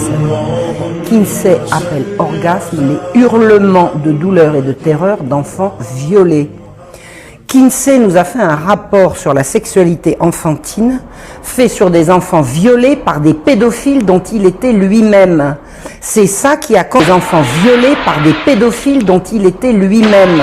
sexuelle. Kinsey appelle orgasme les hurlements de douleur et de terreur d'enfants violés. Kinsey nous a fait un rapport sur la sexualité enfantine, fait sur des enfants violés par des pédophiles dont il était lui-même. C'est ça qui a constitué des enfants violés par des pédophiles dont il était lui-même.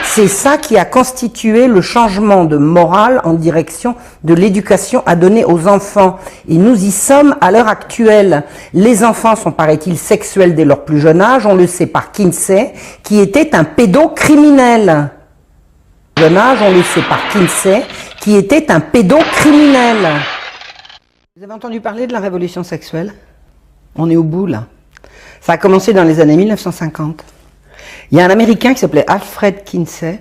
C'est ça qui a constitué le changement de morale en direction de l'éducation à donner aux enfants. Et nous y sommes à l'heure actuelle. Les enfants sont, paraît-il, sexuels dès leur plus jeune âge, on le sait par Kinsey, qui était un pédocriminel. Jeune âge, on le sait par Kinsey, qui était un pédocriminel. Vous avez entendu parler de la révolution sexuelle? On est au bout, là. Ça a commencé dans les années 1950. Il y a un Américain qui s'appelait Alfred Kinsey,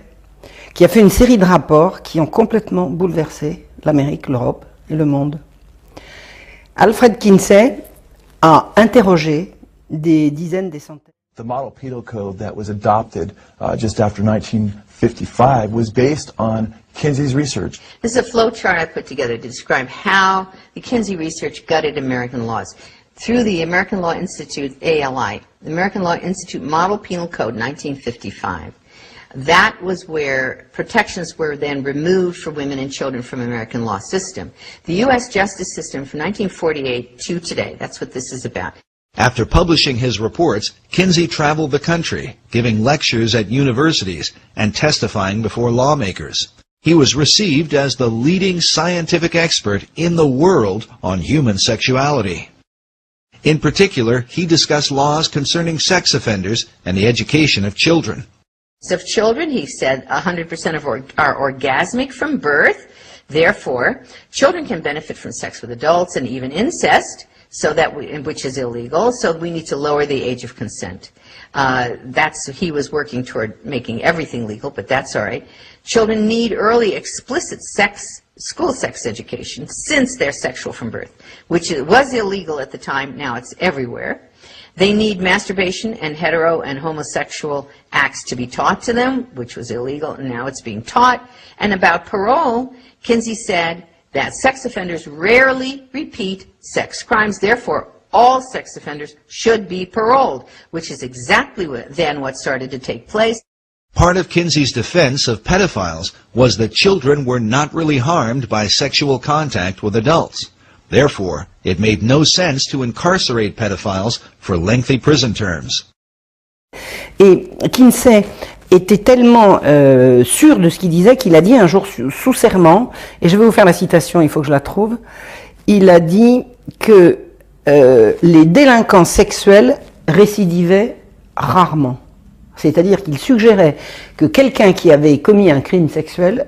qui a fait une série de rapports qui ont complètement bouleversé l'Amérique, l'Europe et le monde. Alfred Kinsey a interrogé des dizaines, des centaines. The model penal code that was adopted just after 1955 was based on Kinsey's research. This is a flow chart I put together to describe how the Kinsey research gutted American laws. Through the American Law Institute, ALI, the American Law Institute Model Penal Code, 1955. That was where protections were then removed for women and children from American law system. The U.S. justice system from 1948 to today, that's what this is about. After publishing his reports, Kinsey traveled the country, giving lectures at universities and testifying before lawmakers. He was received as the leading scientific expert in the world on human sexuality. In particular, he discussed laws concerning sex offenders and the education of children. Of children, he said 100% of are orgasmic from birth. Therefore, children can benefit from sex with adults and even incest, so that which is illegal. So we need to lower the age of consent. He was working toward making everything legal, but that's all right. Children need early explicit school sex education since they're sexual from birth, which was illegal at the time. Now it's everywhere. They need masturbation and hetero and homosexual acts to be taught to them, which was illegal, and now it's being taught. And about parole, Kinsey said that sex offenders rarely repeat sex crimes. Therefore, all sex offenders should be paroled, which is exactly what started to take place. Part of Kinsey's defense of pedophiles was that children were not really harmed by sexual contact with adults. Therefore, it made no sense to incarcerate pedophiles for lengthy prison terms. Et Kinsey était tellement sûr de ce qu'il disait qu'il a dit un jour sous serment, et je vais vous faire la citation, il faut que je la trouve, il a dit que les délinquants sexuels récidivaient rarement. C'est-à-dire qu'il suggérait que quelqu'un qui avait commis un crime sexuel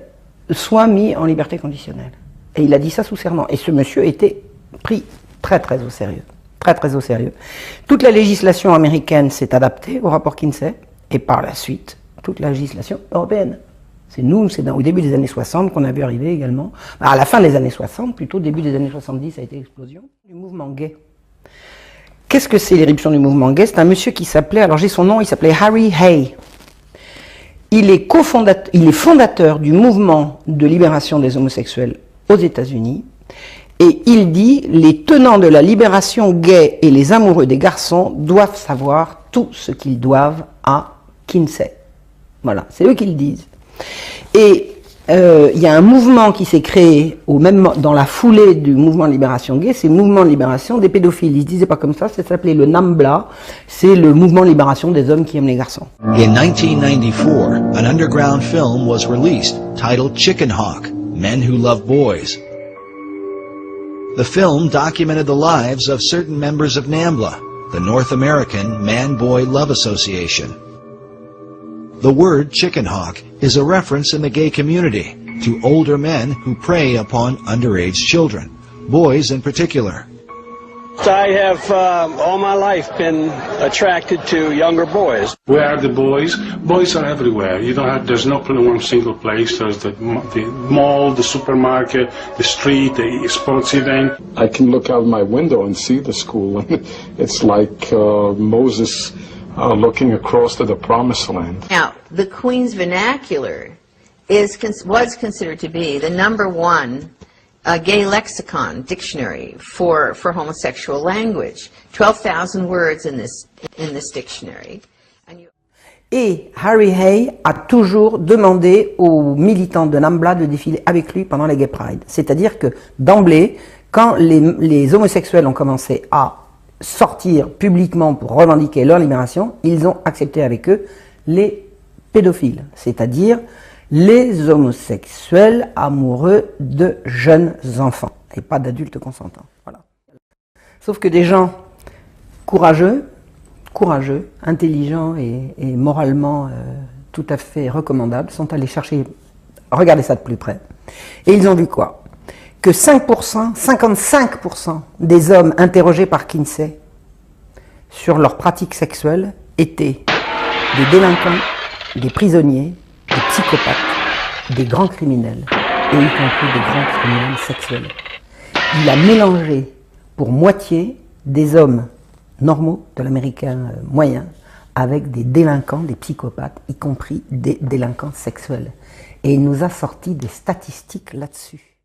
soit mis en liberté conditionnelle. Et il a dit ça sous serment. Et ce monsieur était pris très très au sérieux. Très très au sérieux. Toute la législation américaine s'est adaptée au rapport Kinsey, et par la suite, toute la législation européenne. C'est nous, c'est au début des années 60 qu'on a vu arriver également, à la fin des années 60, plutôt début des années 70, ça a été l'explosion du mouvement gay. Qu'est-ce que c'est l'éruption du mouvement gay? C'est un monsieur qui s'appelait, alors j'ai son nom, il s'appelait Harry Hay. Il est fondateur du mouvement de libération des homosexuels aux États-Unis, et il dit: les tenants de la libération gay et les amoureux des garçons doivent savoir tout ce qu'ils doivent à Kinsey. Voilà, c'est eux qui le disent. Et il y a un mouvement qui s'est créé dans la foulée du mouvement de libération gay, c'est le mouvement de libération des pédophiles. Ils se disaient pas comme ça s'appelait le NAMBLA, c'est le mouvement de libération des hommes qui aiment les garçons. In 1994, an underground film was released titled Chicken Hawk: Men Who Love Boys. The film documented the lives of certain members of NAMBLA, the North American Man-Boy Love Association. The word chicken hawk is a reference in the gay community to older men who prey upon underage children, boys in particular. I have all my life been attracted to younger boys. Where are the boys? Boys are everywhere. There's not only one single place. There's the mall, the supermarket, the street, the sports event. I can look out my window and see the school, and it's like Moses looking across to the promised land. Now, the Queen's vernacular was considered to be the #1 a gay lexicon dictionary for homosexual language. 12,000 words in this dictionary. Et Harry Hay a toujours demandé aux militants de NAMBLA de défiler avec lui pendant les Gay Pride. C'est-à-dire que d'emblée, quand les homosexuels ont commencé à sortir publiquement pour revendiquer leur libération, ils ont accepté avec eux les pédophiles, c'est-à-dire les homosexuels amoureux de jeunes enfants, et pas d'adultes consentants. Voilà. Sauf que des gens courageux, intelligents et moralement tout à fait recommandables sont allés chercher, regardez ça de plus près, et ils ont vu quoi? Que 55% des hommes interrogés par Kinsey sur leurs pratiques sexuelles étaient des délinquants, des prisonniers, des psychopathes, des grands criminels, et y compris des grands criminels sexuels. Il a mélangé pour moitié des hommes normaux de l'américain moyen avec des délinquants, des psychopathes, y compris des délinquants sexuels. Et il nous a sorti des statistiques là-dessus.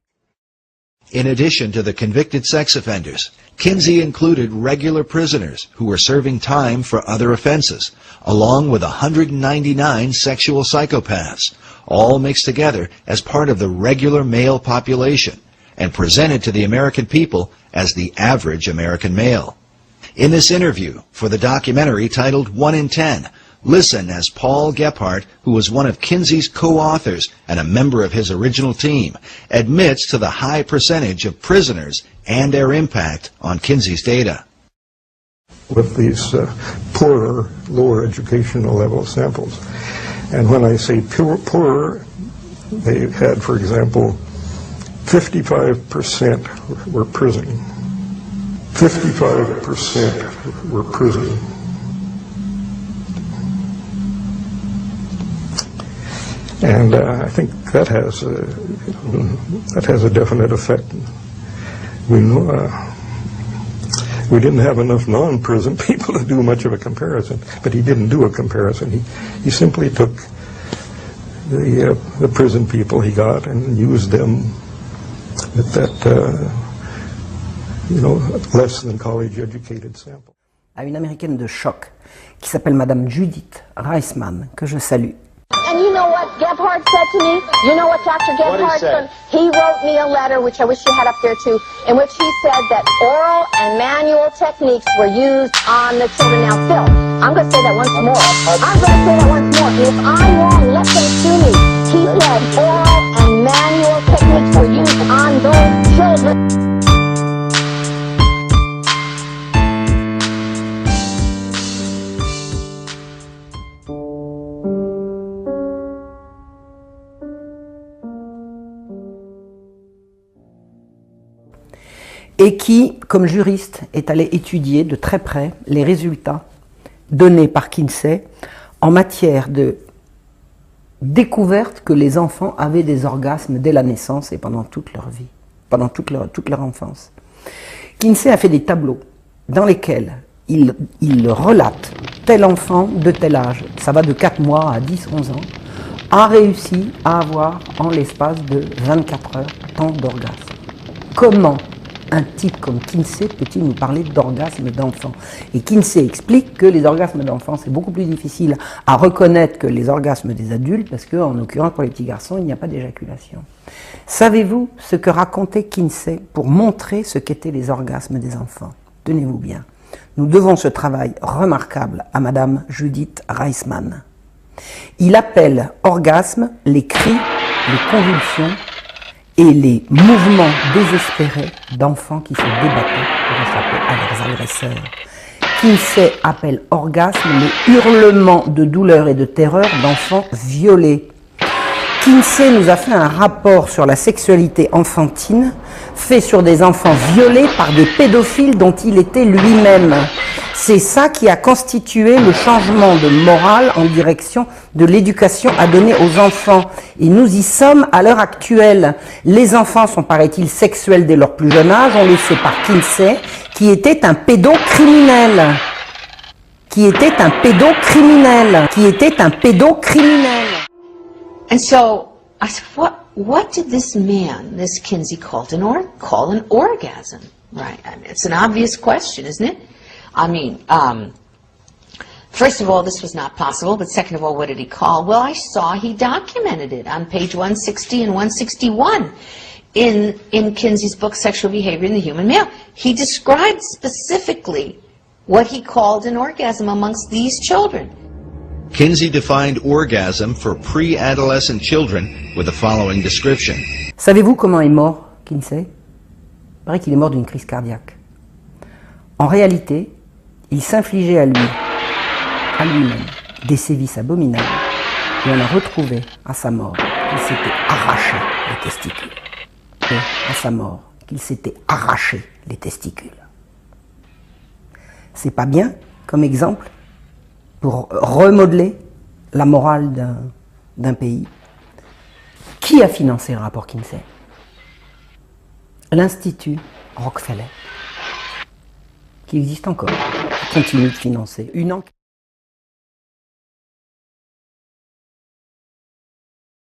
In addition to the convicted sex offenders, Kinsey included regular prisoners who were serving time for other offenses, along with 199 sexual psychopaths, all mixed together as part of the regular male population and presented to the American people as the average American male. In this interview for the documentary titled 1 in 10, listen as Paul Gephardt, who was one of Kinsey's co-authors and a member of his original team, admits to the high percentage of prisoners and their impact on Kinsey's data. With these poorer, lower educational level samples. And when I say poorer, they had, for example, 55% were prison. 55% were prison. And I think that has a definite effect. We didn't have enough non-prison people to do much of a comparison, but he didn't do a comparison. He simply took the prison people he got and used them with that less than college educated sample. À une américaine de choc qui s'appelle Madame Judith Reisman, que je salue. And you know what Gephardt said to me? You know what Dr. Gephardt said? He wrote me a letter, which I wish you had up there too, in which he said that oral and manual techniques were used on the children. Now, Phil, I'm going to say that once more. I'm going to say that once more. If I'm wrong, let them sue me. He said oral and manual techniques were used on those children. Et qui, comme juriste, est allé étudier de très près les résultats donnés par Kinsey en matière de découverte que les enfants avaient des orgasmes dès la naissance et pendant toute leur vie, pendant toute leur enfance. Kinsey a fait des tableaux dans lesquels il relate tel enfant de tel âge, ça va de 4 mois à 10-11 ans, a réussi à avoir en l'espace de 24 heures tant d'orgasmes. Comment un type comme Kinsey peut-il nous parler d'orgasme d'enfant? Et Kinsey explique que les orgasmes d'enfants, c'est beaucoup plus difficile à reconnaître que les orgasmes des adultes, parce qu'en l'occurrence, pour les petits garçons, il n'y a pas d'éjaculation. Savez-vous ce que racontait Kinsey pour montrer ce qu'étaient les orgasmes des enfants? Tenez-vous bien. Nous devons ce travail remarquable à Madame Judith Reisman. Il appelle orgasme les cris, les convulsions et les mouvements désespérés d'enfants qui se débattaient pour échapper à leurs agresseurs. Kinsey appelle orgasme les hurlements de douleur et de terreur d'enfants violés. Kinsey nous a fait un rapport sur la sexualité enfantine fait sur des enfants violés par des pédophiles dont il était lui-même. C'est ça qui a constitué le changement de morale en direction de l'éducation à donner aux enfants. Et nous y sommes à l'heure actuelle. Les enfants sont, paraît-il, sexuels dès leur plus jeune âge. On le sait par Kinsey, qui était un pédocriminel. And so I said, what did this man, this Kinsey, call an orgasm? Right. I mean, it's an obvious question, isn't it? I mean, first of all, this was not possible, but second of all, what did he call? Well, I saw he documented it on page 160 and 161 in Kinsey's book, Sexual Behavior in the Human Male. He described specifically what he called an orgasm amongst these children. Kinsey defined orgasm for pre-adolescent children with the following description. Savez-vous comment est mort Kinsey? Il paraît qu'il est mort d'une crise cardiaque. En réalité, il s'infligeait à lui-même, des sévices abominables, et on a retrouvé à sa mort qu'il s'était arraché les testicules. Et à sa mort qu'il s'était arraché les testicules. C'est pas bien comme exemple pour remodeler la morale d'un pays. Qui a financé le rapport Kinsey? L'Institut Rockefeller, qui existe encore, qui continue de financer une enquête.